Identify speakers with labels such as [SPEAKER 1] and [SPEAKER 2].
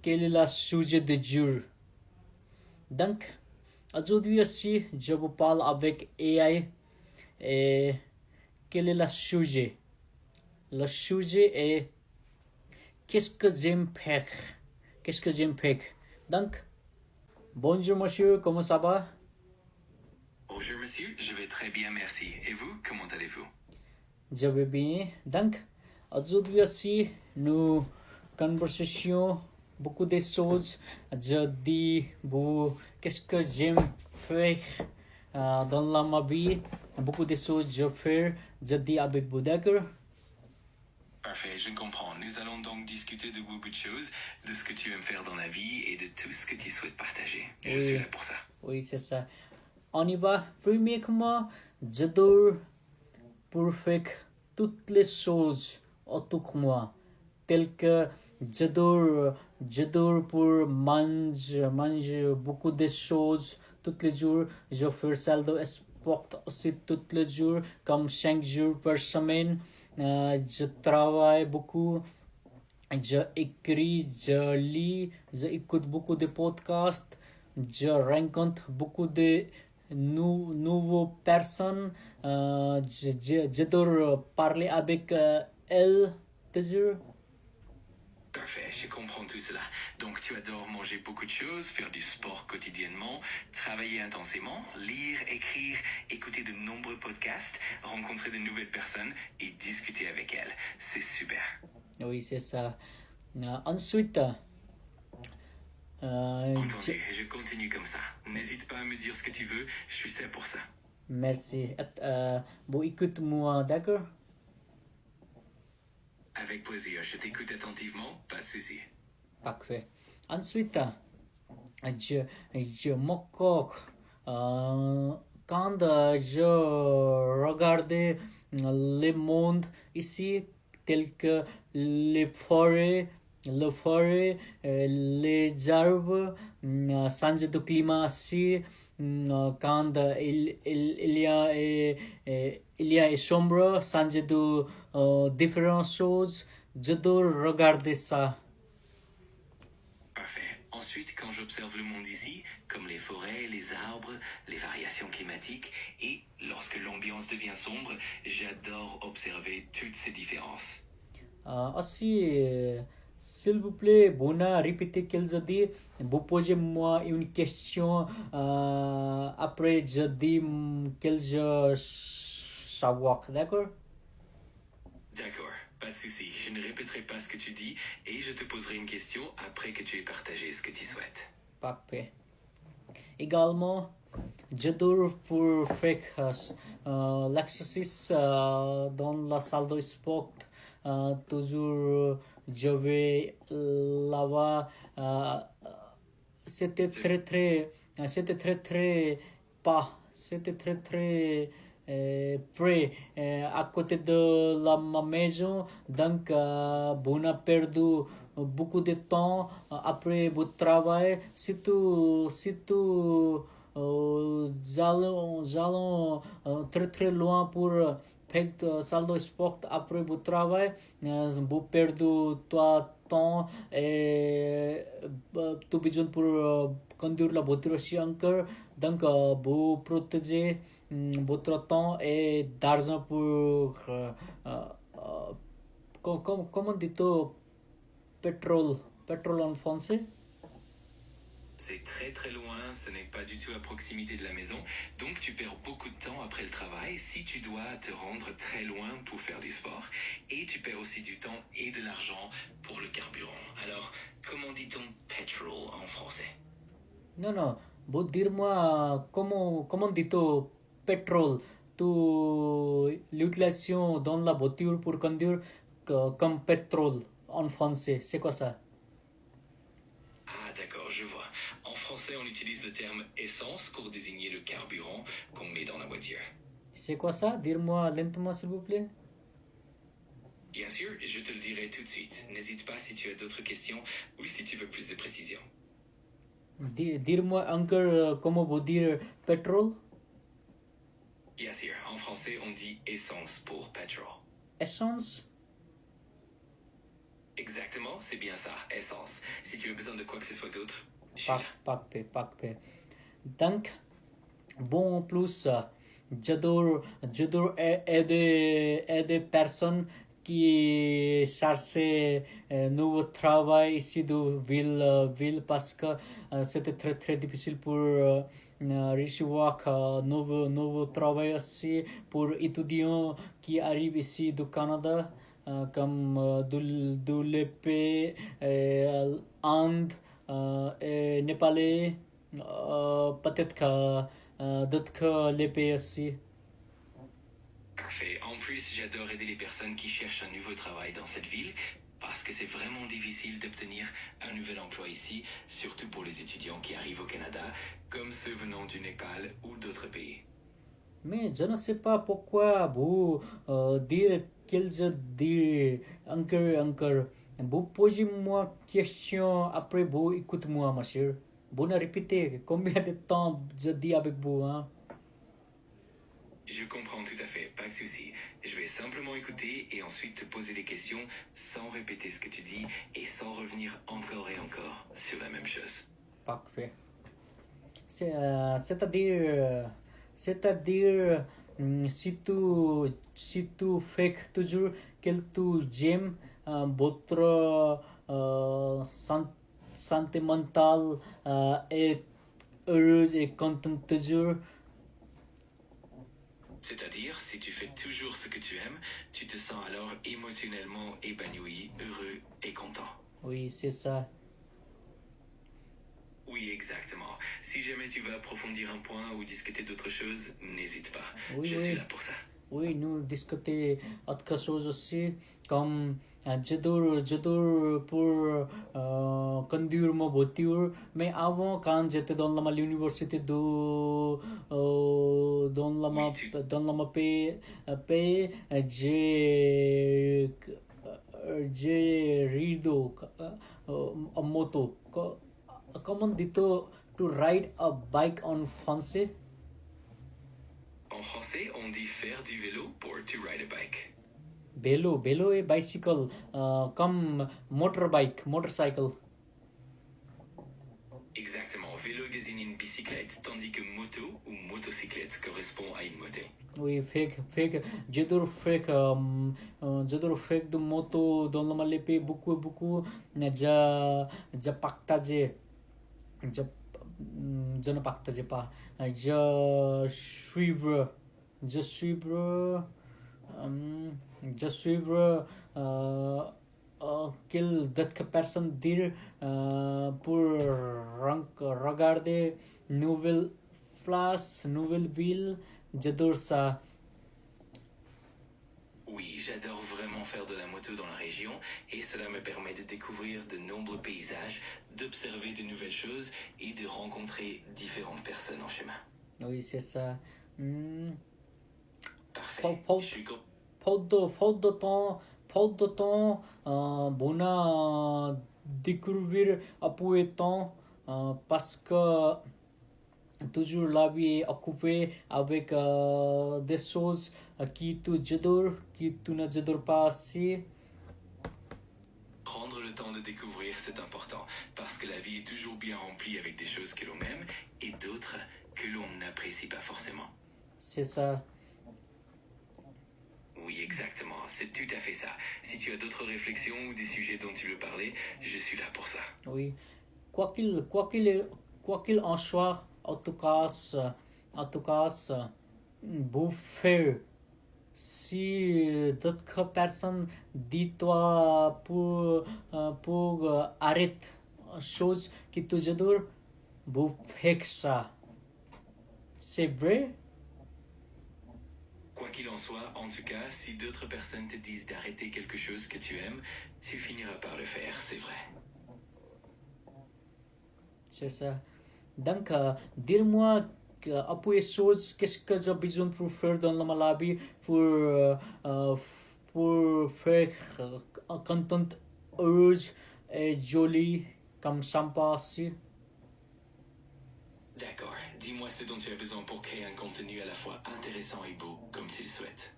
[SPEAKER 1] quel est le sujet du jour? Donc, aujourd'hui aussi, je vous parle avec AI. Et quel est le sujet? Le sujet est qu'est-ce que j'aime faire? Qu'est-ce que j'aime faire? Donc, bonjour monsieur, comment ça va?
[SPEAKER 2] Bonjour monsieur, je vais très bien, merci. Et vous, comment allez-vous?
[SPEAKER 1] Je vais bien. Donc, aujourd'hui aussi, nous conversation beaucoup de choses. Je dis vous qu'est-ce que j'aime faire dans ma vie. Beaucoup de choses je fais. Je dis avec vous, d'accord?
[SPEAKER 2] Parfait, je comprends. Nous allons donc discuter de beaucoup de choses, de ce que tu aimes faire dans la vie et de tout ce que tu souhaites partager. Je suis là pour ça.
[SPEAKER 1] Oui, c'est ça. On y va. Premièrement, j'adore pour faire toutes les choses autour de moi, telles que j'adore pour manger beaucoup de choses tous les jours. Je fais salle de sport aussi tous les jours, comme 5 jours par semaine. Je travaille beaucoup. Je écris, je lis, je écoute beaucoup de podcasts, je rencontre beaucoup de nouveaux personnes. J'adore parler avec elles toujours.
[SPEAKER 2] Parfait, je comprends tout cela. Donc tu adores manger beaucoup de choses, faire du sport quotidiennement, travailler intensément, lire, écrire, écouter de nombreux podcasts, rencontrer de nouvelles personnes et discuter avec elles. C'est super.
[SPEAKER 1] Oui, c'est ça. Ensuite,
[SPEAKER 2] Entendu, je continue comme ça. N'hésite pas à me dire ce que tu veux, je suis là pour ça.
[SPEAKER 1] merci. Vous écoutez-moi, d'accord?
[SPEAKER 2] Avec plaisir, je t'écoute attentivement, pas de souci.
[SPEAKER 1] Parfait. Ensuite, je moque quand je regardais le monde ici, tel que les forêts, les arbres, changer de climat ici, quand il y a sombre, changer de différentes choses, je dois regarder ça.
[SPEAKER 2] Parfait. Ensuite, quand j'observe le monde ici, comme les forêts, les arbres, les variations climatiques, et lorsque l'ambiance devient sombre, j'adore observer toutes ces différences.
[SPEAKER 1] Aussi, s'il vous plaît, Bona, répétez qu'elle a dit. Vous posez-moi une question. Après, je dis qu'elle je savoir, d'accord?
[SPEAKER 2] D'accord, pas de souci. Je ne répéterai pas ce que tu dis et je te poserai une question après que tu aies partagé ce que tu souhaites.
[SPEAKER 1] Parfait. Également, j'adore pour faire l'exercice dans la salle de sport. Toujours, je vais là-bas. C'était très pas, c'était très près à côté de ma maison. Donc, on a perdu beaucoup de temps après votre travail. Surtout j'allons très loin pour faire salle de sport après votre travail. Vous perdez toi temps et tout besoin pour conduire la voiture aussi encore. Donc, vous protégez votre temps et d'argent pour comment dit-on pétrole en français?
[SPEAKER 2] C'est très loin, ce n'est pas du tout à proximité de la maison, donc tu perds beaucoup de temps après le travail si tu dois te rendre très loin pour faire du sport, et tu perds aussi du temps et de l'argent pour le carburant. Alors, comment dit-on petrol en français?
[SPEAKER 1] Non, vous dire-moi comment dit-on pétrole, l'utilisation dans la voiture pour conduire comme pétrole en français, c'est quoi ça?
[SPEAKER 2] Ah d'accord, je vois. En français, on utilise le terme essence pour désigner le carburant qu'on met dans la voiture.
[SPEAKER 1] C'est quoi ça? Dire-moi lentement s'il vous plaît.
[SPEAKER 2] Bien sûr, je te le dirai tout de suite. N'hésite pas si tu as d'autres questions ou si tu veux plus de précision.
[SPEAKER 1] Dire-moi encore comment vous dire pétrole?
[SPEAKER 2] Bien sûr, en français, on dit essence pour petrol.
[SPEAKER 1] Essence?
[SPEAKER 2] Exactement, c'est bien ça, essence. Si tu as besoin de quoi que ce soit d'autre, je suis là.
[SPEAKER 1] Parfait. Donc, bon, en plus, j'adore aider personnes qui cherchaient nouveau travail ici de ville parce que c'était très difficile pour recevoir nouveau travail aussi pour étudiants qui arrivent ici du Canada comme de l'épée, Inde, et Népalais, peut-être que d'autres les pays aussi.
[SPEAKER 2] Parfait. En plus, j'adore aider les personnes qui cherchent un nouveau travail dans cette ville parce que c'est vraiment difficile d'obtenir un nouvel emploi ici, surtout pour les étudiants qui arrivent au Canada, comme ceux venant du Népal ou d'autres pays.
[SPEAKER 1] Mais je ne sais pas pourquoi vous dire qu'ils dire encore. Vous posez-moi question après vous écoutez-moi, monsieur. Vous ne répétez combien de temps je dis avec vous, hein?
[SPEAKER 2] Je comprends tout à fait, pas de souci. Je vais simplement écouter et ensuite te poser des questions sans répéter ce que tu dis et sans revenir encore et encore sur la même chose.
[SPEAKER 1] Parfait. C'est-à-dire, si tu fais toujours que tu j'aime votre santé mentale est heureuse et contente toujours.
[SPEAKER 2] C'est-à-dire, si tu fais toujours ce que tu aimes, tu te sens alors émotionnellement épanoui, heureux et content.
[SPEAKER 1] Oui, c'est ça.
[SPEAKER 2] Oui, exactement. Si jamais tu veux approfondir un point ou discuter d'autres choses, n'hésite pas.
[SPEAKER 1] Oui,
[SPEAKER 2] Je suis
[SPEAKER 1] oui.
[SPEAKER 2] là pour ça.
[SPEAKER 1] Oui, nous discuter autre chose aussi, comme j'adore pour conduire ma voiture, mais avant quand j'étais dans l'université
[SPEAKER 2] Oui, tu...
[SPEAKER 1] dans la paix, j'ai rido a moto. Comment dit to ride a bike en français?
[SPEAKER 2] En français, on dit faire du vélo pour to ride a bike.
[SPEAKER 1] Vélo et bicycle, comme motorcycle.
[SPEAKER 2] Exactement. Vélo désigne une bicyclette, tandis que moto ou motocyclette correspond à une moto.
[SPEAKER 1] Oui, fake. J'adore fake de moto dans le Malépé beaucoup. Ja partage, ja, je ne partage pas. Suivre, je suivre, euh, je suivre qu'il d'autres personnes dire pour regarder nouvelle place, nouvelle ville. J'adore ça.
[SPEAKER 2] Oui, j'adore vraiment faire de la moto dans la région et cela me permet de découvrir de nombreux paysages, d'observer de nouvelles choses et de rencontrer différentes personnes en chemin.
[SPEAKER 1] Oui, c'est ça. Hmm.
[SPEAKER 2] Parfait.
[SPEAKER 1] Faute,
[SPEAKER 2] Je suis con-
[SPEAKER 1] faute de temps, bon découvrir après temps parce que toujours la vie est occupée avec des choses qui tu n'adores pas assez.
[SPEAKER 2] Prendre le temps de découvrir, c'est important parce que la vie est toujours bien remplie avec des choses que l'on aime et d'autres que l'on n'apprécie pas forcément.
[SPEAKER 1] C'est ça.
[SPEAKER 2] Oui, exactement, c'est tout à fait ça. Si tu as d'autres réflexions ou des sujets dont tu veux parler, je suis là pour ça.
[SPEAKER 1] Oui. Quoi qu'il en soit, en tout cas, vous faire. Si d'autres personnes disent toi pour arrêter chose que tu adores, vous faites ça. C'est vrai?
[SPEAKER 2] Quoi qu'il en soit, en tout cas, si d'autres personnes te disent d'arrêter quelque chose que tu aimes, tu finiras par le faire, c'est vrai.
[SPEAKER 1] C'est ça. Donc, dis-moi après chose, qu'est-ce que j'ai besoin pour faire dans la Malawi euh, pour faire content heureuse et jolie comme sympa aussi.
[SPEAKER 2] D'accord, dis-moi ce dont tu as besoin pour créer un contenu à la fois intéressant et beau, comme tu le souhaites.